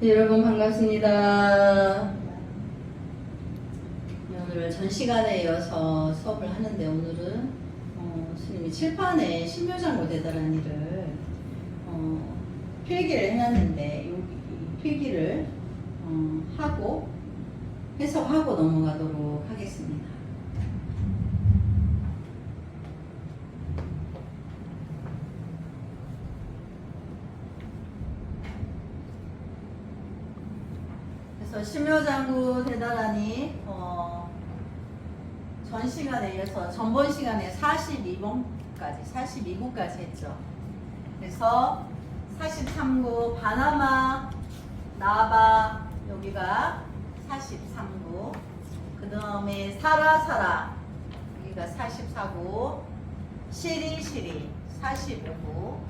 네, 여러분 반갑습니다. 오늘 전 시간에 이어서 수업을 하는데 오늘은 스님이 칠판에 신묘장구 대단한 일을 필기를 해놨는데 이 필기를 하고 해석하고 넘어가도록 하겠습니다. 그래서 신묘장구 대단하니 전 시간에 이어서 전번 시간에 42구까지 했죠. 그래서 43구 바나마 나바 여기가 43구, 그 다음에 사라사라 여기가 44구, 시리시리 45구,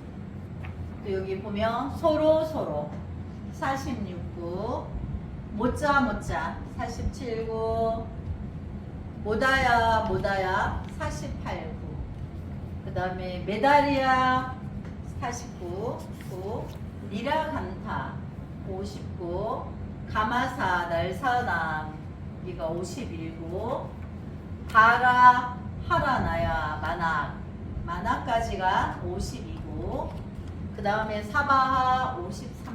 또 여기 보면 소로소로 46구, 모짜모짜 47구, 모다야 48구, 그 다음에 메다리아 49구, 니라간타 59, 가마사 날사남 여기가 51구, 바라 하라나야 마나까지가 52구, 그 다음에 사바하 53구,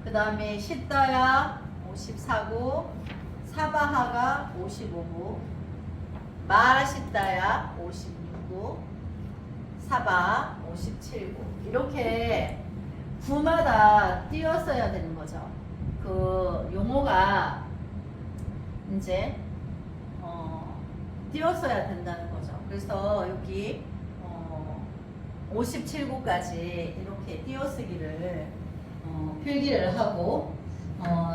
그 다음에 시다야 54구, 사바하가 55구, 마라시다야 56구, 사바 57구. 이렇게 구마다 띄었어야 되는 거죠. 그 용어가 이제 띄었어야 된다는 거죠. 그래서 여기 57구까지 이렇게 띄어쓰기를 필기를 하고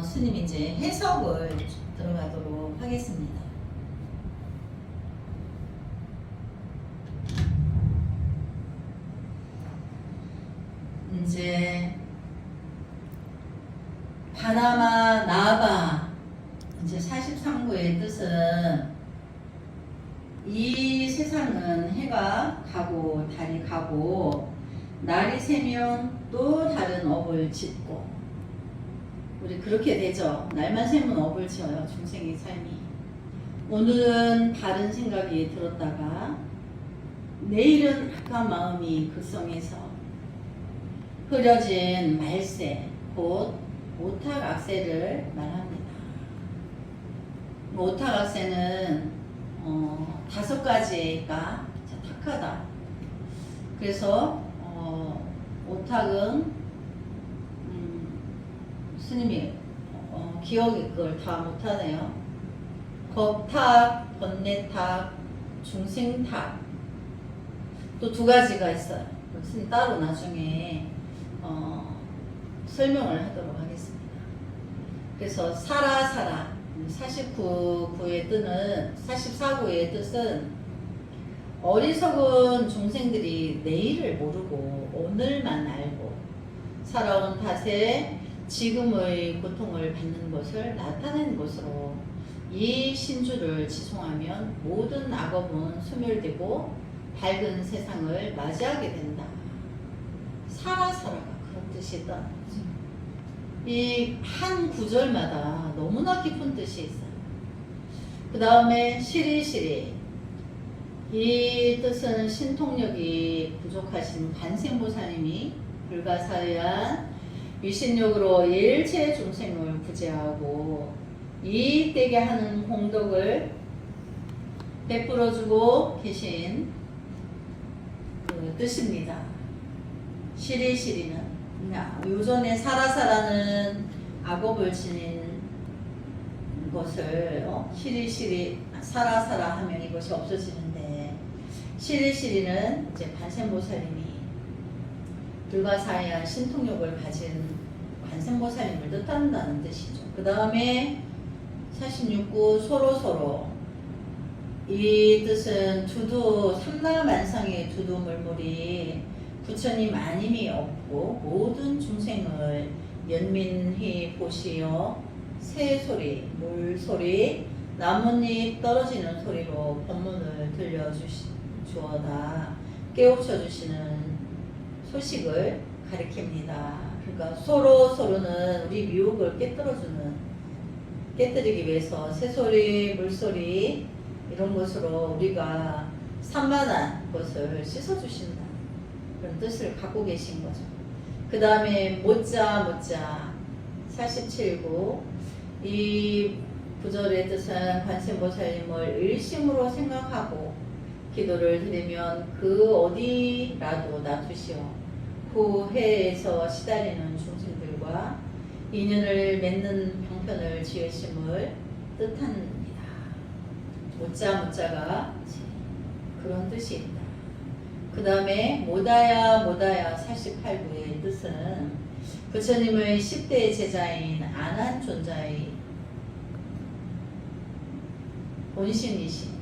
스님이 이제 해석을 들어가도록 하겠습니다. 이제 바나마 나바 이제 43구의 뜻은 이 세상은 해가 가고 달이 가고 날이 새면 또 다른 업을 짓고 우리 그렇게 되죠. 날만 새면 업을 지어요. 중생의 삶이. 오늘은 다른 생각이 들었다가 내일은 아까 마음이 극성해서 흐려진 말세 곧 오탁악세를 말합니다. 오탁악세는 5가지가 탁하다. 그래서 오탁은 스님이 기억이 그걸 다 못하네요. 겁탁, 번뇌탁, 중생탁 또 2가지가 있어요. 스님 따로 나중에 설명을 하도록 하겠습니다. 그래서 사라사라 49구의 뜻은 44구의 뜻은 어리석은 중생들이 내일을 모르고 오늘만 알고 살아온 탓에 지금의 고통을 받는 것을 나타낸 것으로 이 신주를 지송하면 모든 악업은 소멸되고 밝은 세상을 맞이하게 된다. 사라사라가 그런 뜻이다. 이 한 구절마다 너무나 깊은 뜻이 있어요. 그 다음에 시리시리 이 뜻은 신통력이 부족하신 관세음보살님이 불가사의한 위신력으로 일체 중생을 구제하고 이익되게 하는 공덕을 베풀어주고 계신 그 뜻입니다. 시리시리는 요전에 사라사라는 악업을 지닌 것을 시리시리 사라사라 하면 이것이 없어지는데 시리시리는 이제 관세음보살님이 불가사의한 신통력을 가진 관세음보살님을 뜻한다는 뜻이죠. 그 다음에 46구 소로소로 이 뜻은 두두 삼라만상의 두두물물이 부처님 아님이 없고 모든 중생을 연민히 보시어 새소리, 물소리, 나뭇잎 떨어지는 소리로 법문을 들려주어다 깨우쳐 주시는 소식을 가리킵니다. 그러니까 서로는 우리 미혹을 깨뜨리기 위해서 새소리, 물소리 이런 것으로 우리가 산만한 것을 씻어주신다. 그런 뜻을 갖고 계신 거죠. 그 다음에 못자 47구 이 구절의 뜻은 관세음보살님을 일심으로 생각하고 기도를 드리면 그 어디라도 놔두시오. 그 해에서 시달리는 중생들과 인연을 맺는 형편을 지으심을 뜻합니다. 못자가 그런 뜻이 있다. 그 다음에 모다야 48구의 뜻은 부처님의 10대 제자인 안한존자의 본신이신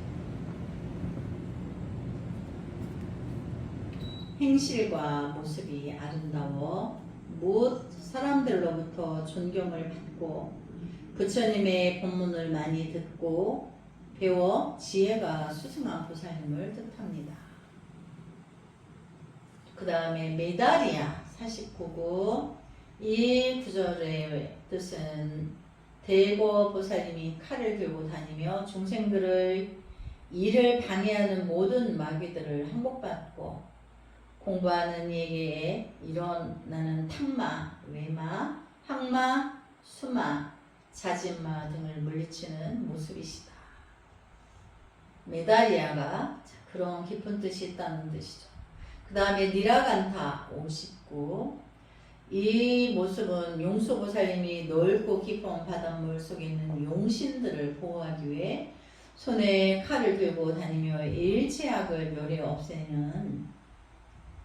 행실과 모습이 아름다워 무엇 사람들로부터 존경을 받고 부처님의 법문을 많이 듣고 배워 지혜가 수승한 보살님을 뜻합니다. 그 다음에 메다리아 49구 이 구절의 뜻은 대거 보살님이 칼을 들고 다니며 중생들의 일을 방해하는 모든 마귀들을 항복받고 공부하는 이에게 일어나는 탕마, 외마, 항마, 수마, 자진마 등을 물리치는 모습이시다. 메다리아가 그런 깊은 뜻이 있다는 뜻이죠. 그 다음에 니라간타 59 이 모습은 용수보살님이 넓고 깊은 바닷물 속에 있는 용신들을 보호하기 위해 손에 칼을 들고 다니며 일체악을 멸해 없애는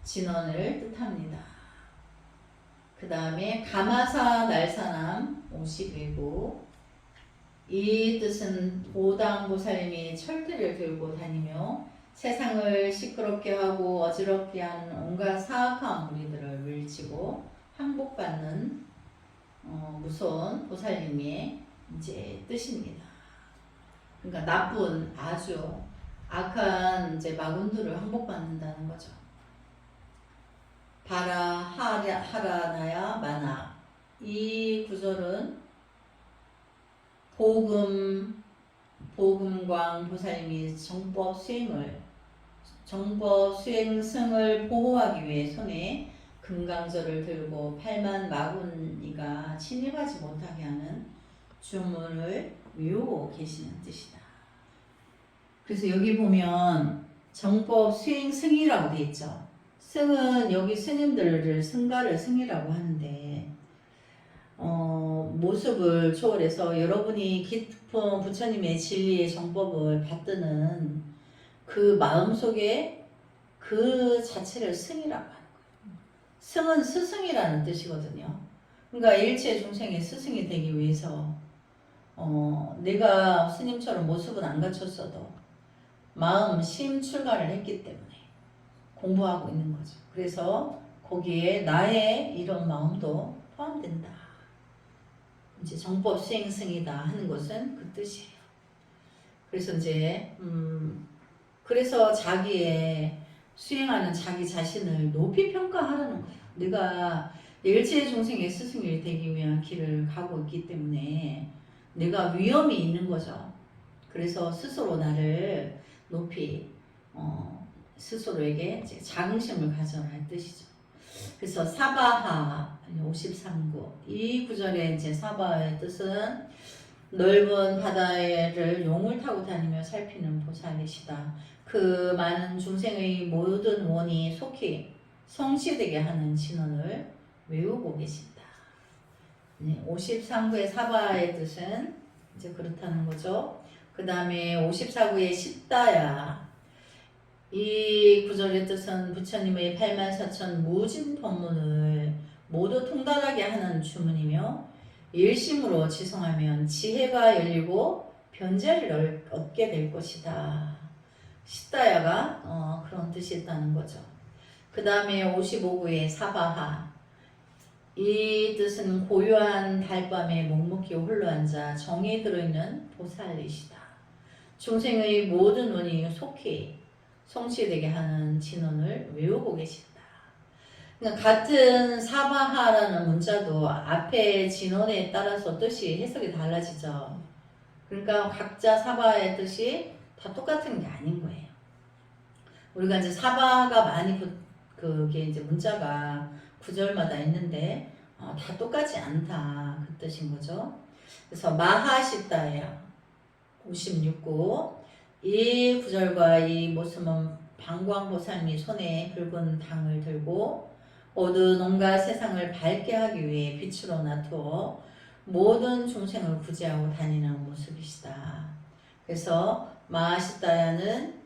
진원을 뜻합니다. 그 다음에 가마사 날사남 51구 이 뜻은 도당보살님이 철퇴를 들고 다니며 세상을 시끄럽게 하고 어지럽게 하는 온갖 사악한 무리들을 물리치고 항복받는 무서운 보살님의 이제 뜻입니다. 그러니까 나쁜 아주 악한 이제 마군들을 항복받는다는 거죠. 바라 하라나야 마나 이 구절은 보금광 보살님이 정법 수행승을 보호하기 위해 손에 금강절을 들고 8만 마군이가 침입하지 못하게 하는 주문을 외우고 계시는 뜻이다. 그래서 여기 보면 정법 수행승이라고 되어 있죠. 승은 여기 스님들을 승가를 승이라고 하는데 모습을 초월해서 여러분이 깊은 부처님의 진리의 정법을 받드는 그 마음속에 그 자체를 승이라고 하는 거예요. 승은 스승이라는 뜻이거든요. 그러니까 일체 중생의 스승이 되기 위해서 내가 스님처럼 모습은 안 갖췄어도 마음 심출가를 했기 때문에 공부하고 있는 거죠. 그래서 거기에 나의 이런 마음도 포함된다. 이제 정법 수행승이다 하는 것은 그 뜻이에요. 그래서 이제 그래서 자기의 수행하는 자기 자신을 높이 평가하라는 거예요. 내가 일체 중생의 스승이 되기 위한 길을 가고 있기 때문에 내가 위험이 있는 거죠. 그래서 스스로 나를 높이 스스로에게 이제 자긍심을 가져라 할 뜻이죠. 그래서 사바하 53구 이 구절의 이제 사바의 뜻은 넓은 바다를 용을 타고 다니며 살피는 보살이시다. 그 많은 중생의 모든 원이 속히 성취되게 하는 진언을 외우고 계신다. 53구의 사바의 뜻은 이제 그렇다는 거죠. 그 다음에 54구의 십다야 이 구절의 뜻은 부처님의 84,000 무진 법문을 모두 통달하게 하는 주문이며 일심으로 지성하면 지혜가 열리고 변제를 얻게 될 것이다. 십다야가 그런 뜻이 있다는 거죠. 그 다음에 55구의 사바하 이 뜻은 고요한 달밤에 묵묵히 홀로 앉아 정이 들어있는 보살이시다. 중생의 모든 원이 속히 성취되게 하는 진언을 외우고 계신다. 그러니까 같은 사바하라는 문자도 앞에 진원에 따라서 뜻이 해석이 달라지죠. 그러니까 각자 사바의 뜻이 다 똑같은 게 아닌 거예요. 우리가 이제 사바가 많이 그게 이제 문자가 구절마다 있는데 다 똑같지 않다 그 뜻인 거죠. 그래서 마하시다예요. 56구 이 구절과 이 모습은 방광보살이 손에 붉은 당을 들고 모든 온갖 세상을 밝게 하기 위해 빛으로 나투어 모든 중생을 구제하고 다니는 모습이시다. 그래서 마하시다야는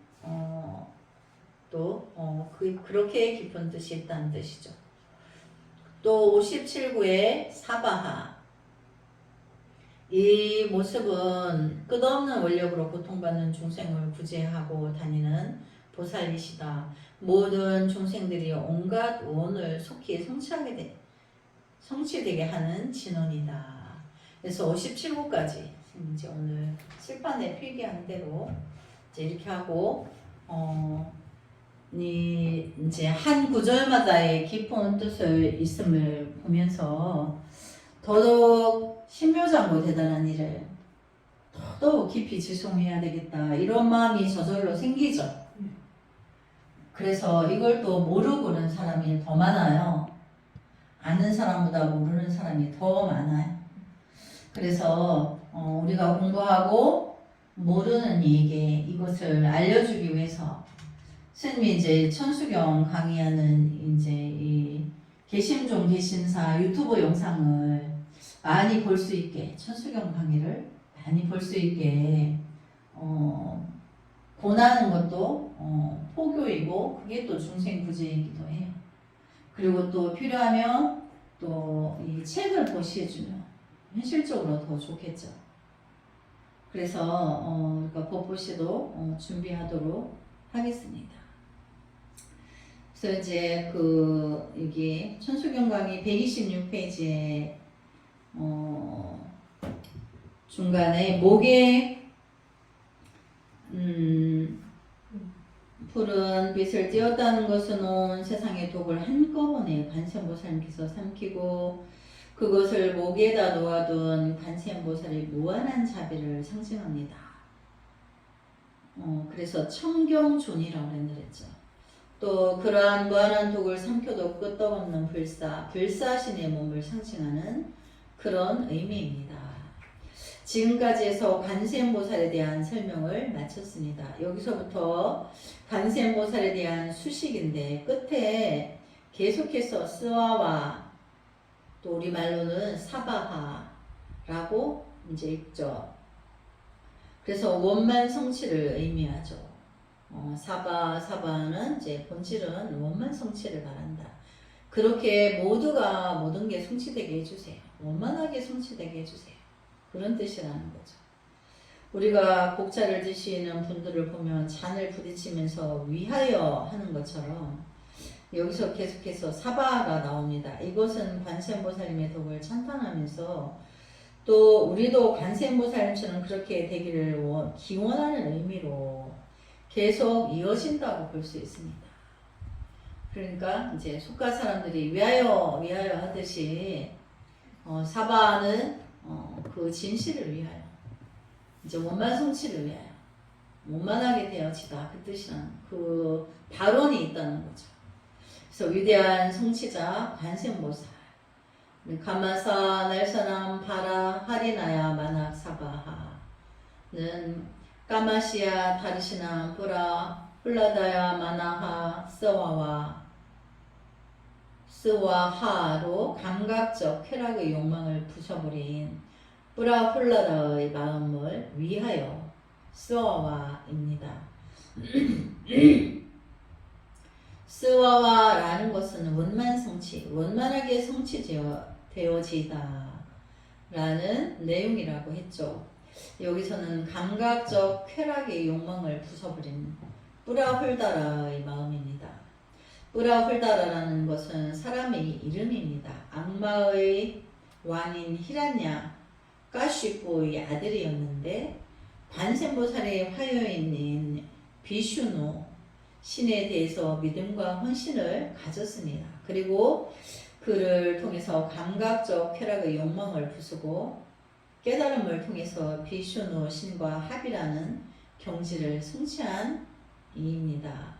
그렇게 깊은 뜻이 있다는 뜻이죠. 또 57구의 사바하 이 모습은 끝없는 원력으로 고통받는 중생을 구제하고 다니는 보살이시다. 모든 중생들이 온갖 원을 속히 성취되게 하는 진원이다. 그래서 57구까지 이제 오늘 칠판에 필기한 대로 이제 이렇게 하고 이제 한 구절마다의 깊은 뜻을 있음을 보면서 더더욱 신묘장고 대단한 일을 더더욱 깊이 지송해야 되겠다 이런 마음이 저절로 생기죠. 그래서 이걸 또 모르고는 사람이 더 많아요. 아는 사람보다 모르는 사람이 더 많아요. 그래서 우리가 공부하고 모르는 이에게 이것을 알려주기 위해서 스님이 이제 천수경 강의하는 이제 이 개심종 개신사 유튜브 영상을 많이 볼 수 있게 천수경 강의를 많이 볼 수 있게 권하는 것도 포교이고 그게 또 중생 구제이기도 해요. 그리고 또 필요하면 또 이 책을 보시해주면 현실적으로 더 좋겠죠. 그래서 그러니까 법보시도 준비하도록 하겠습니다. 그래서 이제 여기 천수경 강의 126페이지에 중간에 목에 푸른 빛을 띄었다는 것은 온 세상의 독을 한꺼번에 관세음보살님께서 삼키고 그것을 목에다 놓아둔 관세음보살의 무한한 자비를 상징합니다. 그래서 청경존이라고 그랬죠. 또 그러한 무한한 독을 삼켜도 끄떡없는 불사신의 몸을 상징하는 그런 의미입니다. 지금까지 해서 관세음보살에 대한 설명을 마쳤습니다. 여기서부터 관세음보살에 대한 수식인데 끝에 계속해서 스와와 또 우리말로는 사바하라고 이제 있죠. 그래서 원만 성취를 의미하죠. 사바는 이제 본질은 원만 성취를 말한다. 그렇게 모두가 모든 게 성취되게 해주세요. 원만하게 성취되게 해주세요. 그런 뜻이라는 거죠. 우리가 곡차를 드시는 분들을 보면 잔을 부딪히면서 위하여 하는 것처럼 여기서 계속해서 사바가 나옵니다. 이것은 관세음보살님의 덕을 찬탄하면서 또 우리도 관세음보살님처럼 그렇게 되기를 기원하는 의미로 계속 이어진다고 볼 수 있습니다. 그러니까 이제 속가 사람들이 위하여 하듯이 사바는 그 진실을 위하여 이제 원만 성취를 위하여 원만하게 되어지다 그 뜻이란 그 발언이 있다는 거죠. 그래서 위대한 성취자 관세음보살 가마사 날사남 바라 하리나야 만악 사바하는 까마시야 다르시나 뿌라 훌라다야 마나하 스와하로 감각적 쾌락의 욕망을 부숴버린 뿌라 훌라다의 마음을 위하여 스와와입니다. 스와와라는 것은 원만성취, 원만하게 성취되어지다 라는 내용이라고 했죠. 여기서는 감각적 쾌락의 욕망을 부숴버린 뿌라훌다라의 마음입니다. 뿌라훌다라라는 것은 사람의 이름입니다. 악마의 왕인 히란야 까시포의 아들이었는데 관세음보살의 화여인인 비슈누 신에 대해서 믿음과 헌신을 가졌습니다. 그리고 그를 통해서 감각적 쾌락의 욕망을 부수고 깨달음을 통해서 비슈누 신과 합이라는 경지를 성취한 이입니다.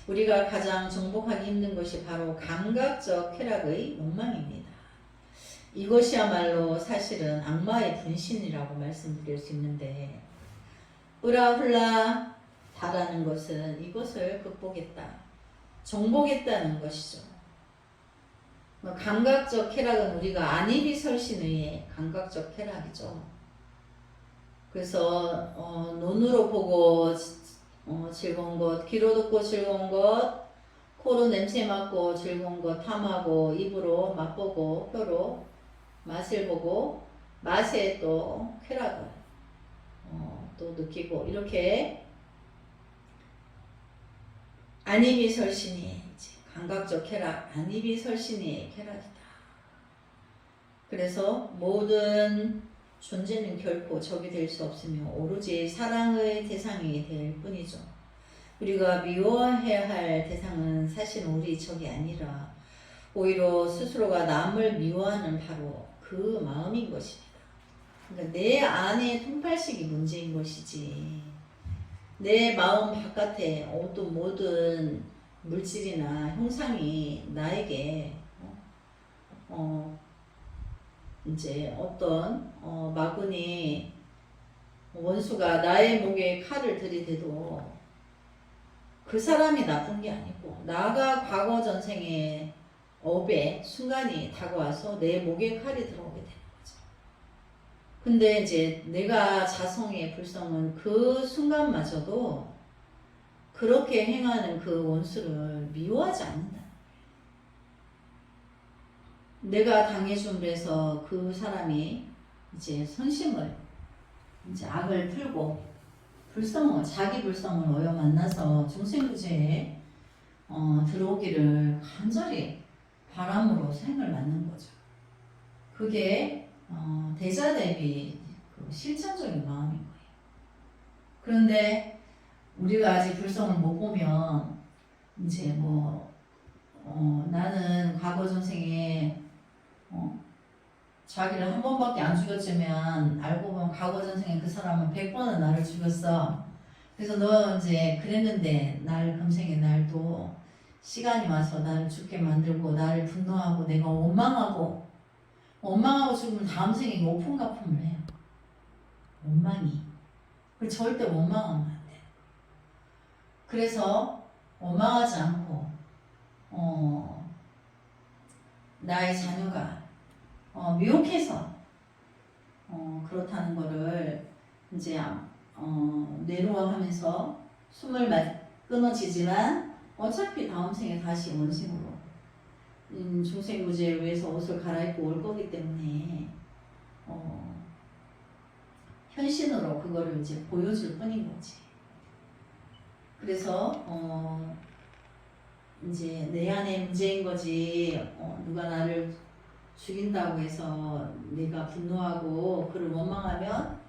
우리가 가장 정복하기 힘든 것이 바로 감각적 쾌락의 욕망입니다. 이것이야말로 사실은 악마의 분신이라고 말씀드릴 수 있는데 으라훌라 다라는 것은 이것을 극복했다, 정복했다는 것이죠. 감각적 쾌락은 우리가 안이비설신의 감각적 쾌락이죠. 그래서 눈으로 보고 즐거운 것, 귀로 듣고 즐거운 것, 코로 냄새 맡고 즐거운 것 탐하고, 입으로 맛보고, 혀로 맛을 보고, 맛에 또 쾌락을 또 느끼고, 이렇게 안이비설신이 감각적 쾌락, 안이비설신이 쾌락이다. 그래서 모든 존재는 결코 적이 될 수 없으며 오로지 사랑의 대상이 될 뿐이죠. 우리가 미워해야 할 대상은 사실 우리 적이 아니라 오히려 스스로가 남을 미워하는 바로 그 마음인 것입니다. 그러니까 내 안의 통팔식이 문제인 것이지, 내 마음 바깥에 어떤 모든 물질이나 형상이 나에게 이제 어떤 마구니 원수가 나의 목에 칼을 들이대도 그 사람이 나쁜 게 아니고 나가 과거 전생의 업의 순간이 다가와서 내 목에 칼이 들어오게 되는 거죠. 근데 이제 내가 자성의 불성은 그 순간마저도 그렇게 행하는 그 원수를 미워하지 않는다. 내가 당해줌으로 해서 그 사람이 이제 선심을, 이제 악을 풀고 불성을, 자기 불성을 얻어 만나서 중생구제에 들어오기를 간절히 바람으로 생을 맞는 거죠. 그게 대자 대비 그 실천적인 마음인 거예요. 그런데 우리가 아직 불성을 못 보면 이제 나는 과거 전생에 자기를 한 번밖에 안 죽였지만 알고 보면 과거 전생에 그 사람은 100번은 나를 죽였어. 그래서 너 이제 그랬는데 날 금생에 날 또 시간이 와서 나를 죽게 만들고 나를 분노하고 내가 원망하고 죽으면 다음 생에 높은 갚음을 해요. 원망이. 그 절대 원망하면 안 돼. 그래서 원망하지 않고 나의 자녀가 미혹해서 그렇다는 거를 이제 내로하면서 숨을 끊어지지만 어차피 다음 생에 다시 원생으로 중생구제를 위해서 옷을 갈아입고 올 거기 때문에 현신으로 그거를 이제 보여줄 뿐인 거지. 그래서 이제 내 안에 문제인 거지, 누가 나를 죽인다고 해서 내가 분노하고 그를 원망하면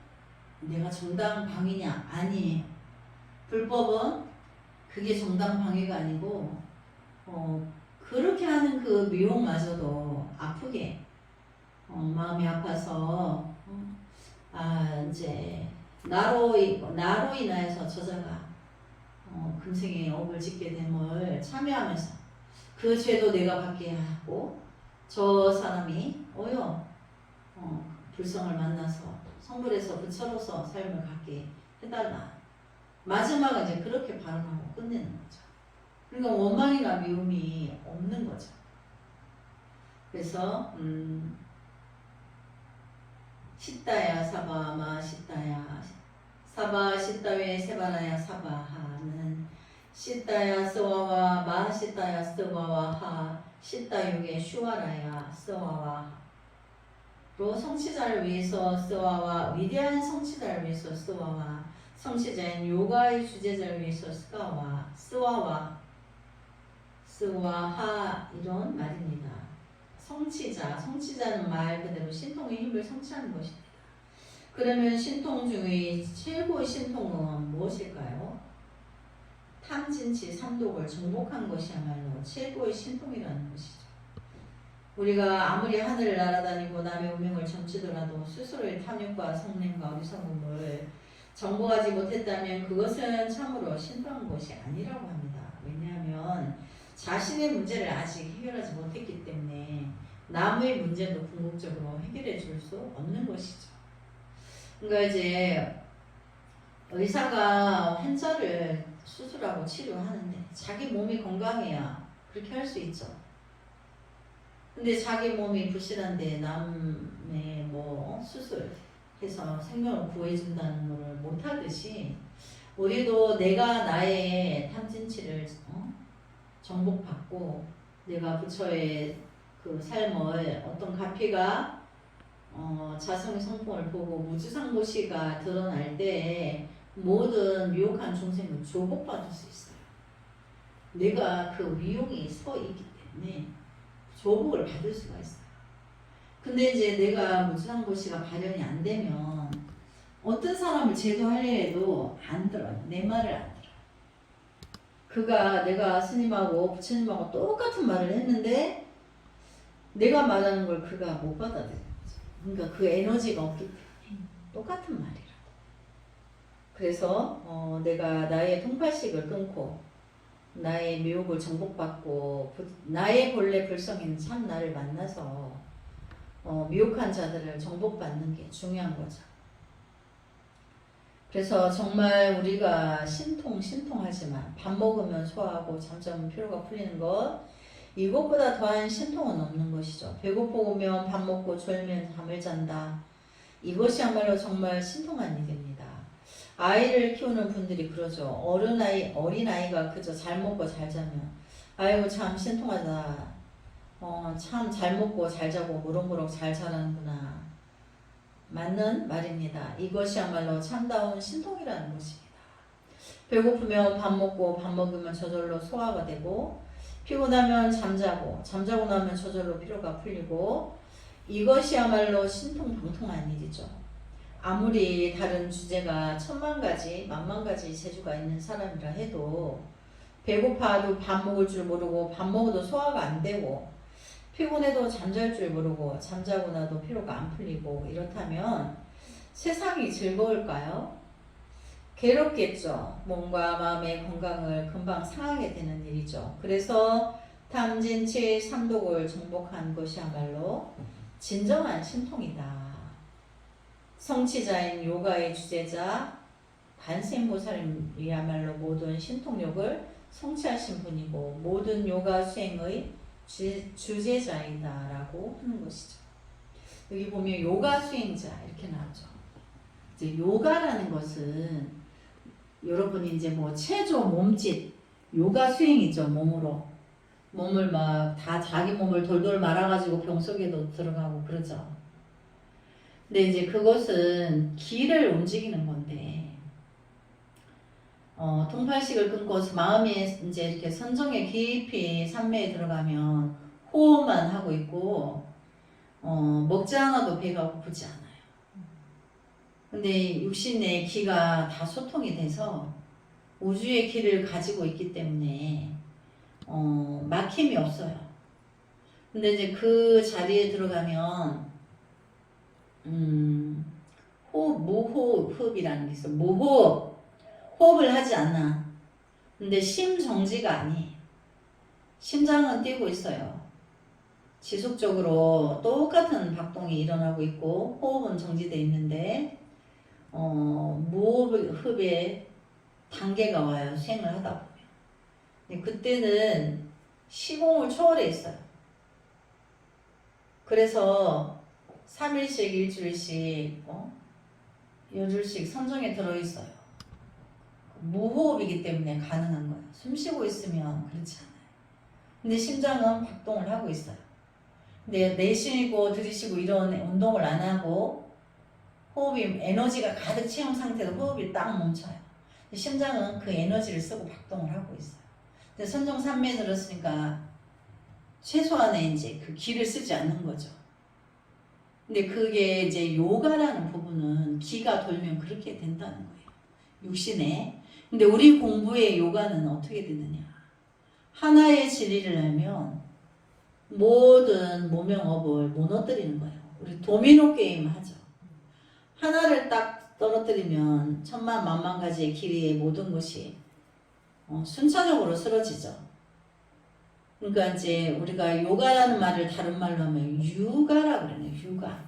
내가 정당방위냐? 아니에요. 불법은 그게 정당방위가 아니고 그렇게 하는 그 미혹마저도 아프게 마음이 아파서 이제 나로 인하여서 저자가 금생에 업을 짓게 됨을 참여하면서 그 죄도 내가 받게 하고 저 사람이 불성을 만나서 성불에서 부처로서 삶을 갖게 해달라. 마지막은 이제 그렇게 발언하고 끝내는 거죠. 그러니까 원망이나 미움이 없는 거죠. 그래서 시따야 사바마 시따야 사바 시따웨 세바라야 사바하는 시따야 스와와 마 시따야 스와와 하 시따육의 슈와라야 스와와 로 성취자를 위해서 스와와 위대한 성취자를 위해서 스와와 성취자인 요가의 주제자를 위해서 스와와 스와하 이런 말입니다. 성취자는 말 그대로 신통의 힘을 성취하는 것입니다. 그러면 신통 중의 최고의 신통은 무엇일까요? 탐진치 삼독을 정복한 것이야말로 최고의 신통이라는 것이죠. 우리가 아무리 하늘을 날아다니고 남의 운명을 점치더라도 스스로의 탐욕과 성냄과 어리석음을 정복하지 못했다면 그것은 참으로 신통한 것이 아니라고 합니다. 왜냐하면 자신의 문제를 아직 해결하지 못했기 때문에 남의 문제도 궁극적으로 해결해 줄 수 없는 것이죠. 그러니까 이제 의사가 환자를 수술하고 치료하는데 자기 몸이 건강해야 그렇게 할 수 있죠. 근데 자기 몸이 불실한데 남의 뭐 수술해서 생명을 구해준다는 걸 못하듯이 우리도 내가 나의 탐진치를 정복받고 내가 부처의 그 삶을 어떤 가피가 자성의 성품을 보고 무주상보시가 드러날 때 모든 미혹한 중생은 조복받을 수 있어요. 내가 그 미용이 서 있기 때문에 조복을 받을 수가 있어요. 근데 이제 내가 무주상보시가 발현이 안 되면 어떤 사람을 제도하려 해도 안 들어요. 내 말을 안 들어요. 내가 스님하고 부처님하고 똑같은 말을 했는데 내가 말하는 걸 그가 못 받아들여요. 그러니까 그 에너지가 없기 때문에 똑같은 말이라도. 그래서 내가 나의 통팔식을 끊고 나의 미혹을 정복받고 나의 본래 불성인 참 나를 만나서 미혹한 자들을 정복받는 게 중요한 거죠. 그래서 정말 우리가 신통하지만 밥 먹으면 소화하고 잠자면 피로가 풀리는 것 이것보다 더한 신통은 없는 것이죠. 배고프면 밥 먹고 졸면 잠을 잔다. 이것이야말로 정말 신통한 일입니다. 아이를 키우는 분들이 그러죠. 어린아이가 그저 잘 먹고 잘 자면 아이고 참 신통하다. 참 잘 먹고 잘 자고 무럭무럭 잘 자라는구나. 맞는 말입니다. 이것이야말로 참다운 신통이라는 것입니다. 배고프면 밥 먹고 밥 먹으면 저절로 소화가 되고 피곤하면 잠자고 나면 저절로 피로가 풀리고 이것이야말로 신통방통한 일이죠. 아무리 다른 주제가 10,000가지, 10,000가지 재주가 있는 사람이라 해도 배고파도 밥 먹을 줄 모르고 밥 먹어도 소화가 안 되고 피곤해도 잠잘 줄 모르고 잠자고 나도 피로가 안 풀리고 이렇다면 세상이 즐거울까요? 괴롭겠죠. 몸과 마음의 건강을 금방 상하게 되는 일이죠. 그래서 탐진치 삼독을 정복한 것이야말로 진정한 신통이다. 성취자인 요가의 주제자 반생보살이야말로 모든 신통력을 성취하신 분이고 모든 요가 수행의 주제자이다 라고 하는 것이죠. 여기 보면 요가 수행자 이렇게 나오죠. 이제 요가라는 것은 여러분이 이제 뭐 체조, 몸짓, 요가 수행이죠. 몸을 막 다 자기 몸을 돌돌 말아가지고 병 속에도 들어가고 그러죠. 근데 이제 그것은 기를 움직이는 건데, 통팔식을 끊고 마음이 이제 이렇게 선정에 깊이 삼매에 들어가면 호흡만 하고 있고, 먹지 않아도 배가 고프지 않아요. 근데 육신의 기가 다 소통이 돼서 우주의 기를 가지고 있기 때문에 막힘이 없어요. 근데 이제 그 자리에 들어가면 무호흡이라는 게 있어. 무호흡. 호흡을 하지 않아. 근데 심정지가 아니에요. 심장은 뛰고 있어요. 지속적으로 똑같은 박동이 일어나고 있고 호흡은 정지되어 있는데 무호흡의 단계가 와요. 수행을 하다 보면. 근데 그때는 시공을 초월해 있어요. 그래서 3일씩 일주일씩 여줄씩 선정에 들어있어요. 무호흡이기 때문에 가능한 거예요. 숨 쉬고 있으면 그렇지 않아요. 근데 심장은 박동을 하고 있어요. 근데 내쉬고 들이쉬고 이런 운동을 안 하고 호흡이 에너지가 가득 채운 상태로 호흡이 딱 멈춰요. 심장은 그 에너지를 쓰고 박동을 하고 있어요. 근데 선정 3매에 들었으니까 최소한의 이제 그 기를 쓰지 않는 거죠. 근데 그게 이제 요가라는 부분은 기가 돌면 그렇게 된다는 거예요. 근데 우리 공부의 요가는 어떻게 되느냐? 하나의 진리를 알면 모든 모명업을 무너뜨리는 거예요. 우리 도미노 게임 하죠. 하나를 딱 떨어뜨리면 천만 만만 가지의 길이의 모든 것이 순차적으로 쓰러지죠. 그러니까 이제 우리가 요가라는 말을 다른 말로 하면 유가라고 그러네요. 유가.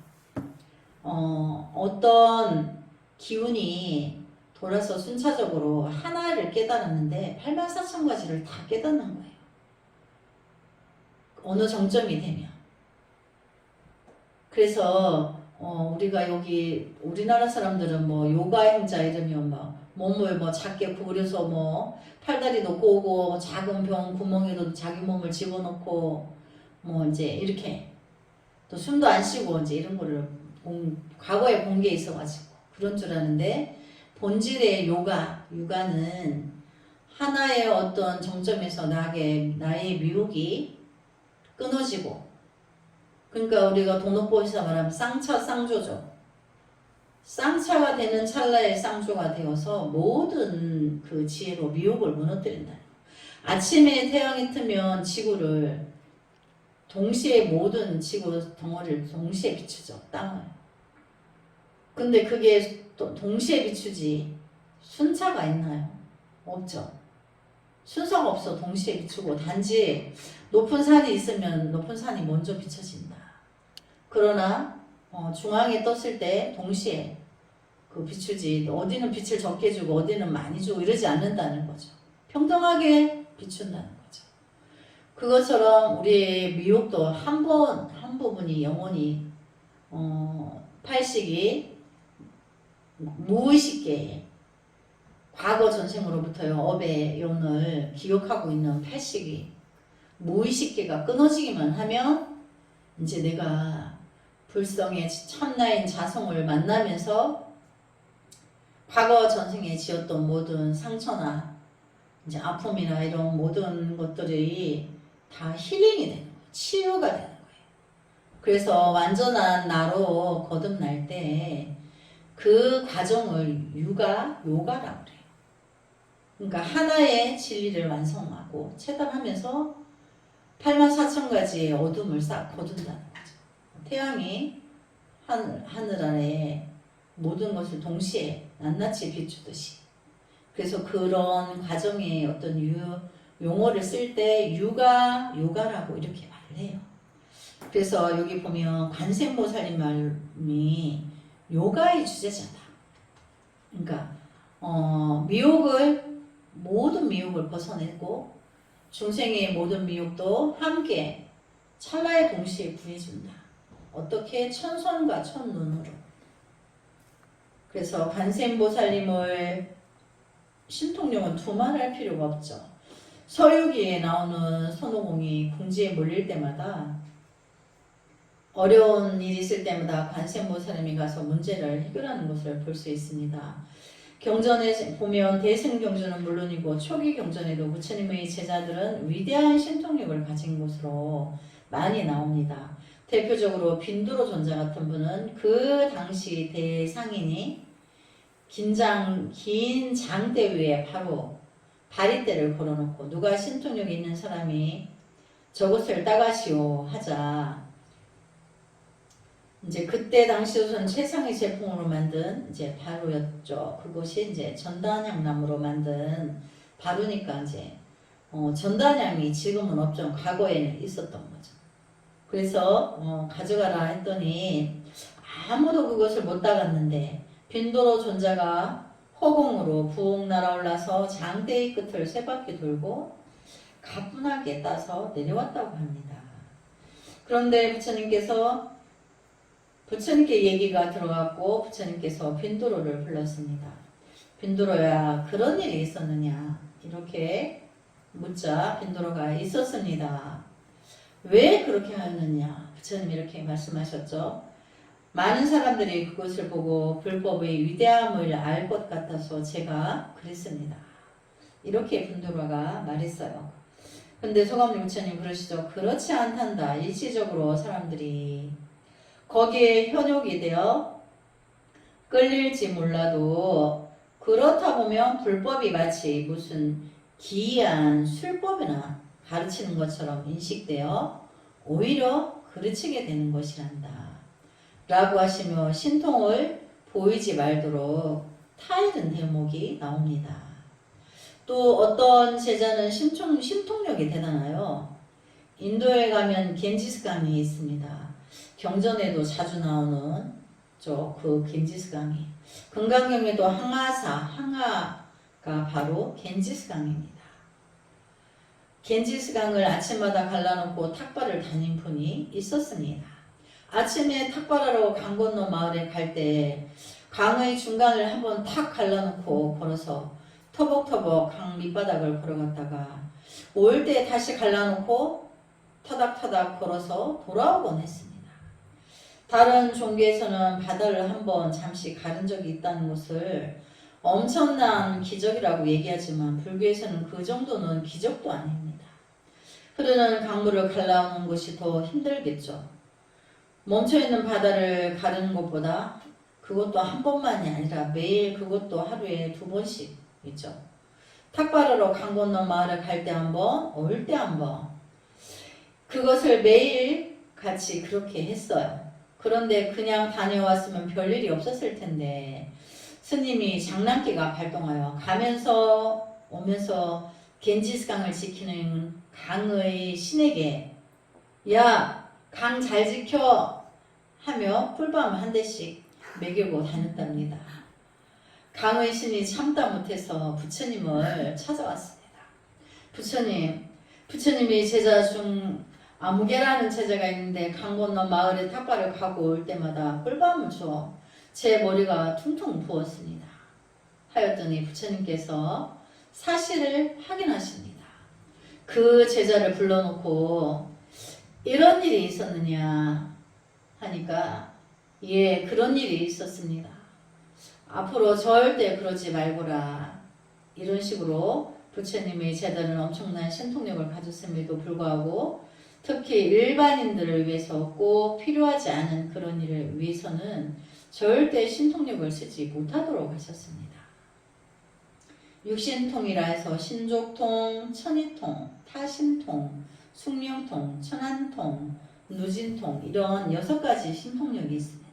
어떤 기운이 돌아서 순차적으로 하나를 깨달았는데 84,000가지를 다 깨닫는 거예요. 어느 정점이 되면. 그래서 우리가 여기 우리나라 사람들은 뭐 요가 행자 이러면 막 몸을 뭐 작게 구부려서 뭐 팔다리도 꼬고 작은 병 구멍에도 자기 몸을 집어넣고 뭐 이제 이렇게 또 숨도 안 쉬고 이제 이런 거를 과거에 본 게 있어가지고 그런 줄 아는데 본질의 요가는 하나의 어떤 정점에서 나의 미혹이 끊어지고 그러니까 우리가 돈옥보시사 말하면 쌍차 쌍조죠. 쌍차가 되는 찰나의 쌍조가 되어서 모든 그 지혜로 미혹을 무너뜨린다. 아침에 태양이 뜨면 지구를 동시에 모든 지구 덩어리를 동시에 비추죠. 땅을. 근데 그게 또 동시에 비추지 순차가 있나요? 없죠. 순서가 없어. 동시에 비추고 단지 높은 산이 있으면 높은 산이 먼저 비춰진다. 그러나 중앙에 떴을 때 동시에 그 비추지 어디는 빛을 적게 주고 어디는 많이 주고 이러지 않는다는 거죠. 평등하게 비춘다는 거죠. 그것처럼 우리의 미혹도 한 부분이 영원히 팔식이 무의식계 과거 전생으로부터의 업의 연을 기억하고 있는 팔식이 무의식계가 끊어지기만 하면 이제 내가 불성의 참나인 자성을 만나면서 과거 전생에 지었던 모든 상처나 이제 아픔이나 이런 모든 것들이 다 힐링이 되는 거예요. 치유가 되는 거예요. 그래서 완전한 나로 거듭날 때 그 과정을 요가라고 그래요. 그러니까 하나의 진리를 완성하고 체달하면서 84,000가지의 어둠을 싹 거둔다는 거죠. 태양이 하늘 아래 모든 것을 동시에 낱낱이 비추듯이. 그래서 그런 과정의 어떤 용어를 쓸 때 요가라고 이렇게 말을 해요. 그래서 여기 보면 관세음보살님 말이 요가의 주제자다. 그러니까 모든 미혹을 벗어내고 중생의 모든 미혹도 함께 찰나의 동시에 구해준다. 어떻게? 천손과 천눈으로. 그래서 관세음보살님을 신통용은 두말할 필요가 없죠. 서유기에 나오는 손오공이 궁지에 몰릴 때마다 어려운 일이 있을 때마다 관세음보살님이 가서 문제를 해결하는 것을 볼 수 있습니다. 경전에 보면 대승경전은 물론이고 초기 경전에도 부처님의 제자들은 위대한 신통력을 가진 것으로 많이 나옵니다. 대표적으로 빈두로 존자 같은 분은 그 당시 대상인이 긴 장대 위에 바로 다리대를 걸어놓고 누가 신통력이 있는 사람이 저것을 따가시오 하자 이제 그때 당시로서는 최상의 제품으로 만든 이제 바루였죠. 그것이 이제 전단향나무로 만든 바루니까 이제 전단향이 지금은 없죠. 과거에는 있었던 거죠. 그래서 가져가라 했더니 아무도 그것을 못 따갔는데 빈도로 존자가 허공으로 부엌 날아올라서 장대의 끝을 세 바퀴 돌고 가뿐하게 따서 내려왔다고 합니다. 그런데 부처님께 얘기가 들어갔고 부처님께서 빈도로를 불렀습니다. 빈도로야 그런 일이 있었느냐 이렇게 묻자 빈도로가 있었습니다. 왜 그렇게 하였느냐 부처님이 이렇게 말씀하셨죠. 많은 사람들이 그것을 보고 불법의 위대함을 알 것 같아서 제가 그랬습니다. 이렇게 빈도로가 말했어요. 근데 소감리 부처님 그러시죠. 그렇지 않단다. 일시적으로 사람들이 거기에 현혹이 되어 끌릴지 몰라도 그렇다 보면 불법이 마치 무슨 기이한 술법이나 가르치는 것처럼 인식되어 오히려 그르치게 되는 것이란다. 라고 하시며 신통을 보이지 말도록 타이른 대목이 나옵니다. 또 어떤 제자는 신통력이 대단해요. 인도에 가면 겐지스강이 있습니다. 경전에도 자주 나오는 그 겐지스강이. 금강경에도 항아가 바로 겐지스강입니다. 겐지스강을 아침마다 갈라놓고 탁발을 다닌 분이 있었습니다. 아침에 탁발하러 강 건너 마을에 갈 때 강의 중간을 한번 탁 갈라놓고 걸어서 터벅터벅 강 밑바닥을 걸어갔다가 올 때 다시 갈라놓고 타닥타닥 걸어서 돌아오곤 했습니다. 다른 종교에서는 바다를 한번 잠시 가른 적이 있다는 것을 엄청난 기적이라고 얘기하지만 불교에서는 그 정도는 기적도 아닙니다. 흐르는 강물을 갈라오는 것이 더 힘들겠죠. 멈춰있는 바다를 가르는 것보다 그것도 한 번만이 아니라 매일 그것도 하루에 2번씩 있죠. 탁발하러 강 건너 마을에 갈 때 한 번, 올 때 한 번. 그것을 매일 같이 그렇게 했어요. 그런데 그냥 다녀왔으면 별일이 없었을 텐데 스님이 장난기가 발동하여 가면서 오면서 겐지스강을 지키는 강의 신에게 야, 강 잘 지켜 하며 꿀밤 한 대씩 먹이고 다녔답니다. 강의 신이 참다 못해서 부처님을 찾아왔습니다. 부처님이 제자 중 아무개라는 제자가 있는데 강 건너 마을에 탁발을 가고 올 때마다 꿀밤을 줘 제 머리가 퉁퉁 부었습니다. 하였더니 부처님께서 사실을 확인하십니다. 그 제자를 불러놓고 이런 일이 있었느냐 하니까 예, 그런 일이 있었습니다. 앞으로 절대 그러지 말거라. 이런 식으로 부처님의 제자는 엄청난 신통력을 가졌음에도 불구하고 특히 일반인들을 위해서 꼭 필요하지 않은 그런 일을 위해서는 절대 신통력을 쓰지 못하도록 하셨습니다. 육신통이라 해서 신족통, 천이통, 타심통, 숙명통, 천안통, 누진통 이런 6가지 신통력이 있습니다.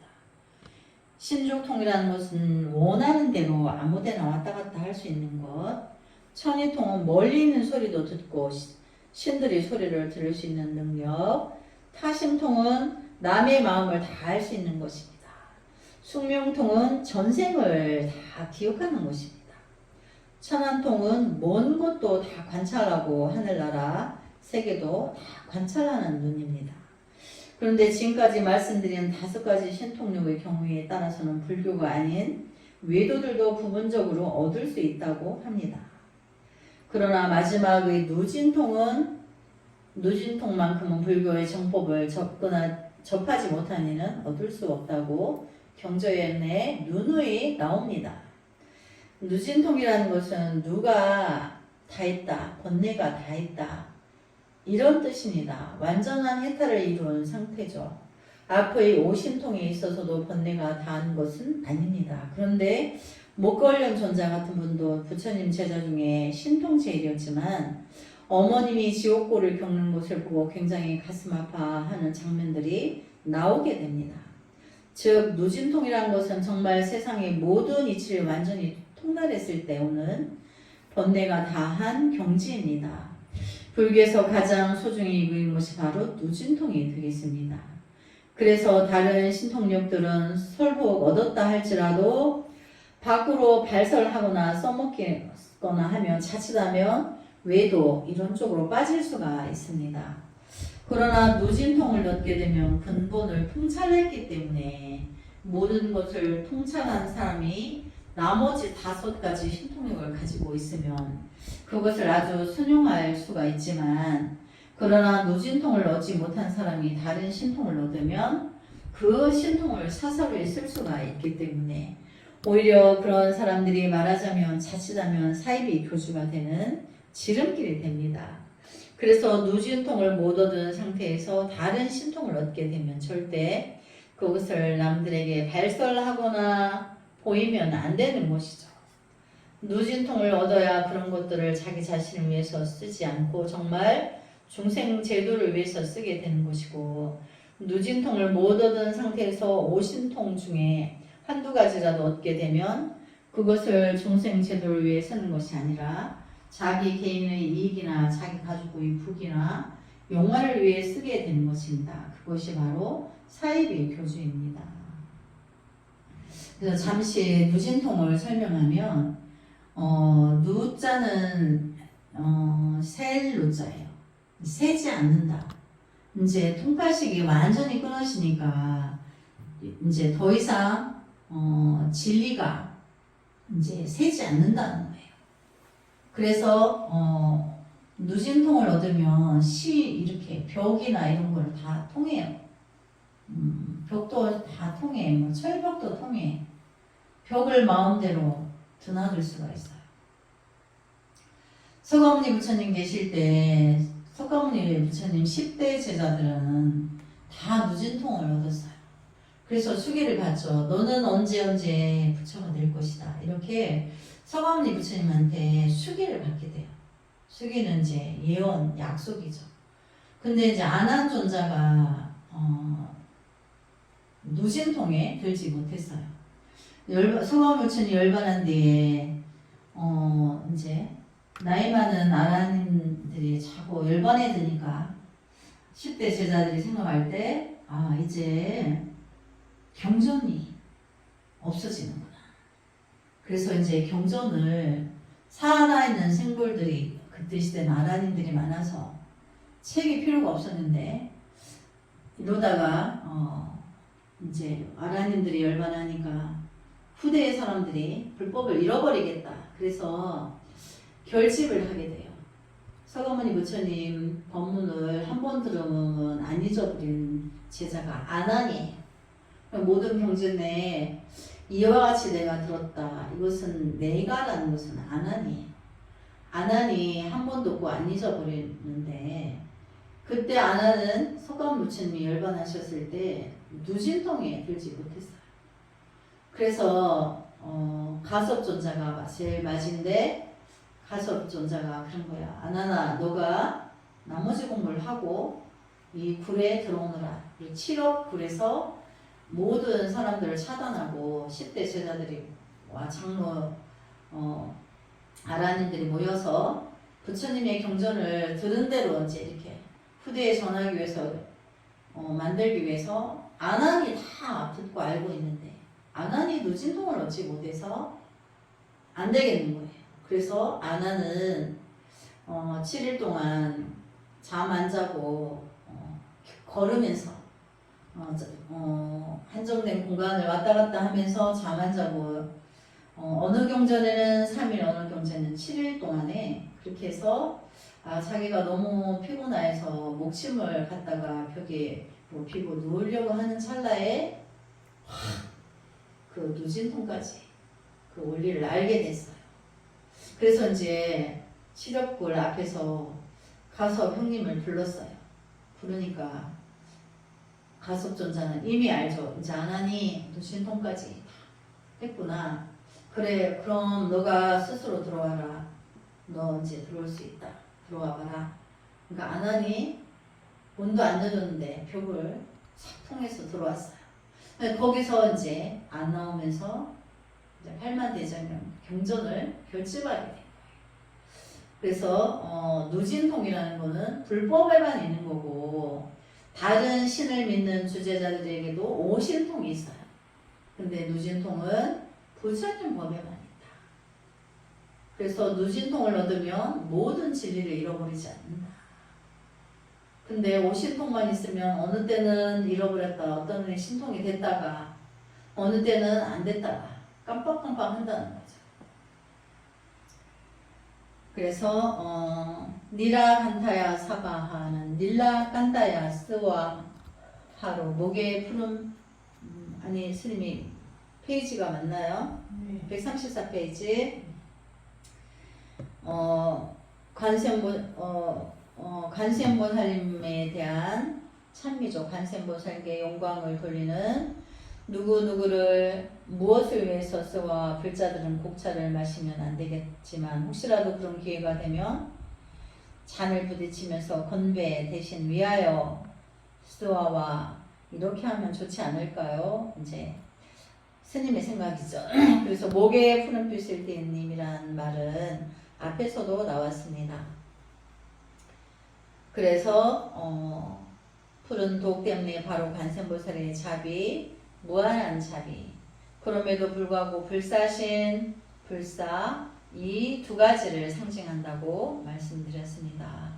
신족통이라는 것은 원하는 대로 아무데나 왔다 갔다 할 수 있는 것. 천이통은 멀리 있는 소리도 듣고 신들이 소리를 들을 수 있는 능력. 타심통은 남의 마음을 다 알 수 있는 것입니다. 숙명통은 전생을 다 기억하는 것입니다. 천안통은 먼 것도 다 관찰하고 하늘나라 세계도 다 관찰하는 눈입니다. 그런데 지금까지 말씀드린 5가지 신통력의 경우에 따라서는 불교가 아닌 외도들도 부분적으로 얻을 수 있다고 합니다. 그러나 마지막의 누진통만큼은 불교의 정법을 접하지 못한 이는 얻을 수 없다고 경전에 누누이 나옵니다. 누진통이라는 것은 누가 다 있다, 번뇌가 다 있다 이런 뜻입니다. 완전한 해탈을 이룬 상태죠. 앞의 오신통에 있어서도 번뇌가 다한 것은 아닙니다. 그런데 목걸련 존자 같은 분도 부처님 제자 중에 신통제일이었지만 어머님이 지옥고를 겪는 것을 보고 굉장히 가슴 아파하는 장면들이 나오게 됩니다. 즉 누진통이란 것은 정말 세상의 모든 이치를 완전히 통달했을 때 오는 번뇌가 다한 경지입니다. 불교에서 가장 소중히 여기는 것이 바로 누진통이 되겠습니다. 그래서 다른 신통력들은 설복 얻었다 할지라도 밖으로 발설하거나 써먹거나 하면 자칫하면 외도 이런 쪽으로 빠질 수가 있습니다. 그러나 누진통을 얻게 되면 근본을 통찰했기 때문에 모든 것을 통찰한 사람이 나머지 5가지 신통력을 가지고 있으면 그것을 아주 순용할 수가 있지만 그러나 누진통을 얻지 못한 사람이 다른 신통을 얻으면 그 신통을 사사로이 쓸 수가 있기 때문에 오히려 그런 사람들이 말하자면 자칫하면 사이비 교주가 되는 지름길이 됩니다. 그래서 누진통을 못 얻은 상태에서 다른 신통을 얻게 되면 절대 그것을 남들에게 발설하거나 보이면 안 되는 것이죠. 누진통을 얻어야 그런 것들을 자기 자신을 위해서 쓰지 않고 정말 중생 제도를 위해서 쓰게 되는 것이고, 누진통을 못 얻은 상태에서 오신통 중에 한두 가지라도 얻게 되면 그것을 중생 제도를 위해 쓰는 것이 아니라 자기 개인의 이익이나 자기 가족의福이나 영화를 위해 쓰게 되는 것입니다. 그것이 바로 사이비 교주입니다. 그래서 잠시 누진통을 설명하면 누자는 셀 누자예요. 새지 않는다. 이제 통파식이 완전히 끊어지니까 이제 더 이상 진리가 이제 새지 않는다는 거예요. 그래서 누진통을 얻으면 이렇게 벽이나 이런 걸 다 통해요. 벽도 다 통해. 뭐 철벽도 통해. 벽을 마음대로 드나들 수가 있어요. 서가모니 부처님 계실 때 서가모니 부처님 10대 제자들은 다 누진통을 얻었어요. 그래서 수계를 받죠. 너는 언제 부처가 될 것이다. 이렇게 서가모니 부처님한테 수계를 받게 돼요. 수계는 이제 예언, 약속이죠. 근데 이제 아난존자가 누진통에 들지 못했어요. 서가모니 부처님 열반한 뒤에 이제 나이 많은 아라님들이 자꾸 열반에 드니까 10대 제자들이 생각할 때 이제 경전이 없어지는구나. 그래서 이제 경전을 살아있는 생불들이 그때 시대는 아라님들이 많아서 책이 필요가 없었는데 이러다가 이제 아라님들이 열반하니까 후대의 사람들이 불법을 잃어버리겠다. 그래서 결집을 하게 돼요. 서가모니 부처님 법문을 한 번 들으면 안 잊어버리는 제자가 아난이에요. 모든 경전에 이와 같이 내가 들었다. 이것은 내가라는 것은 아난이에요. 아난이 한 번 듣고 안 잊어버리는데 그때 아난은 서가모니 부처님이 열반하셨을 때 누진통에 들지 못했어요. 그래서 가섭존자가 제일 맞은데 가섭존자가 그런 거야. 아나나 너가 나머지 공부를 하고 이 굴에 들어오너라. 이 7억 굴에서 모든 사람들을 차단하고 10대 제자들이와 장로 아라님들이 모여서 부처님의 경전을 들은 대로 이제 이렇게 후대에 전하기 위해서 만들기 위해서 아난이 다 듣고 알고 있는데 아난이 누진통을 얻지 못해서 안 되겠는 거예요. 그래서 아난은 7일 동안 잠 안 자고 걸으면서 한정된 공간을 왔다 갔다 하면서 잠 안 자고 어느 경전에는 3일 어느 경전에는 7일 동안에 그렇게 해서 자기가 너무 피곤해서 목침을 갖다가 벽에 비고 누우려고 하는 찰나에 그 누진통까지 그 원리를 알게 됐어요. 그래서 이제 칠업굴 앞에서 가섭 형님을 불렀어요. 부르니까 가섭존자는 이미 알죠. 이제 아나니 누진통까지 했구나. 그래 그럼 너가 스스로 들어와라. 너 이제 들어올 수 있다. 들어와 봐라. 그러니까 아나니 문도 안 열었는데 벽을 싹 통해서 들어왔어요. 거기서 이제 안 나오면서 이제 팔만대장경 경전을 결집하게 된 거예요. 그래서 누진통이라는 거는 불법에만 있는 거고 다른 신을 믿는 주제자들에게도 오신통이 있어요. 근데 누진통은 부처님 법에만 있다. 그래서 누진통을 얻으면 모든 진리를 잃어버리지 않는다. 근데 오신통만 있으면 어느 때는 잃어버렸다, 어떤 때는 신통이 됐다가 어느 때는 안 됐다가 깜빡깜빡 한다는 거죠. 그래서 니라 간타야 사바하는 닐라 간타야 스와 하로 목에 푸른 아니 스님이 페이지가 맞나요? 네. 134페이지 관세음보살님에 대한 찬미죠. 관세음보살께 영광을 돌리는 누구누구를 무엇을 위해서 쓰와 불자들은 곡차를 마시면 안 되겠지만 혹시라도 그런 기회가 되면 잔을 부딪히면서 건배 대신 위하여 쓰와와 이렇게 하면 좋지 않을까요? 이제 스님의 생각이죠. 그래서 목에 푸른빛을 띤 님이란 말은 앞에서도 나왔습니다. 그래서 푸른 독 때문에 바로 관세음보살의 자비, 무한한 자비. 그럼에도 불구하고 불사신, 불사 이 두 가지를 상징한다고 말씀드렸습니다.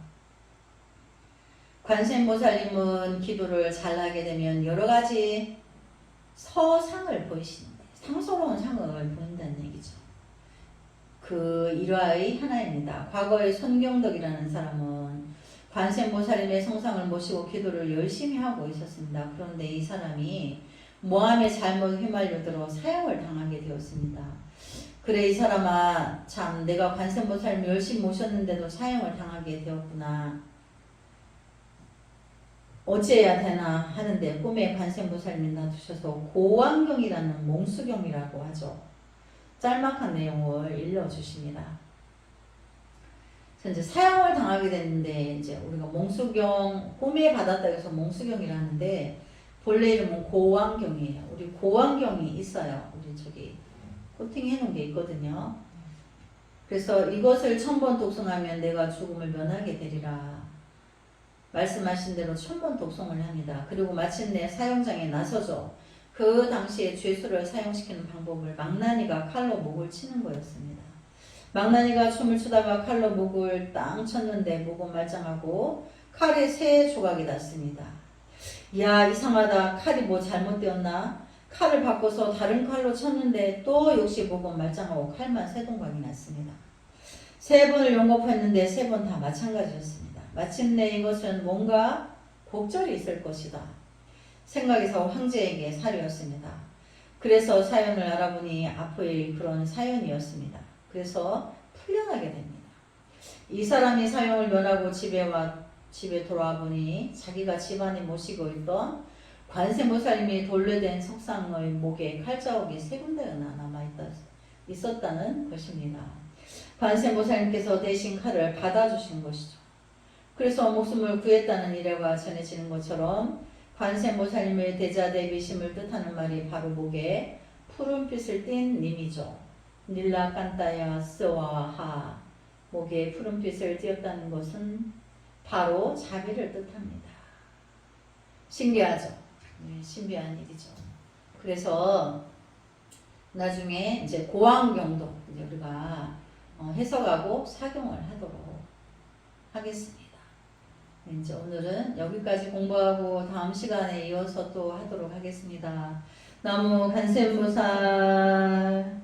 관세음보살님은 기도를 잘하게 되면 여러 가지 서상을 보이시는데 상스러운 상을 보인다는 얘기죠. 그 일화의 하나입니다. 과거에 손경덕이라는 사람은 관세음보살님의 성상을 모시고 기도를 열심히 하고 있었습니다. 그런데 이 사람이 모함의 잘못 휘말려들어 사형을 당하게 되었습니다. 그래 이 사람아 참 내가 관세음보살님 열심히 모셨는데도 사형을 당하게 되었구나. 어찌해야 되나 하는데 꿈에 관세음보살님이 나두셔서 고왕경이라는 몽수경이라고 하죠. 짤막한 내용을 일러주십니다. 그래서 이제 사형을 당하게 됐는데 이제 우리가 몽수경 꿈에 받았다 해서 몽수경이라는데 본래 이름은 고왕경이에요. 우리 고왕경이 있어요. 우리 저기 코팅해 놓은 게 있거든요. 그래서 이것을 1000번 독송하면 내가 죽음을 면하게 되리라. 말씀하신 대로 1000번 독송을 합니다. 그리고 마침내 사형장에 나서죠. 그 당시에 죄수를 사형시키는 방법을 망나니가 칼로 목을 치는 거였습니다. 망나니가 춤을 추다가 칼로 목을 땅 쳤는데 목은 말짱하고 칼에 세 조각이 났습니다. 이야 이상하다. 칼이 뭐 잘못되었나? 칼을 바꿔서 다른 칼로 쳤는데 또 역시 목은 말짱하고 칼만 세 동각이 났습니다. 3번을 연겁했는데 3번 다 마찬가지였습니다. 마침내 이것은 뭔가 곡절이 있을 것이다. 생각에서 황제에게 사료였습니다. 그래서 사연을 알아보니 앞의 그런 사연이었습니다. 그래서 풀려나게 됩니다. 이 사람이 사형을 면하고 집에 돌아와 보니 자기가 집안에 모시고 있던 관세음보살님이 돌려된 석상의 목에 칼자국이 3군데나 있었다는 것입니다. 관세음보살님께서 대신 칼을 받아주신 것이죠. 그래서 목숨을 구했다는 일화가 전해지는 것처럼 관세음보살님의 대자대비심을 뜻하는 말이 바로 목에 푸른빛을 띤 님이죠. 닐라칸타야 스와하 목에 푸른빛을 띄었다는 것은 바로 자비를 뜻합니다. 신기하죠? 네, 신비한 일이죠. 그래서 나중에 이제 고왕경도 이제 우리가 해석하고 사경을 하도록 하겠습니다. 이제 오늘은 여기까지 공부하고 다음 시간에 이어서 또 하도록 하겠습니다. 나무 관세음보살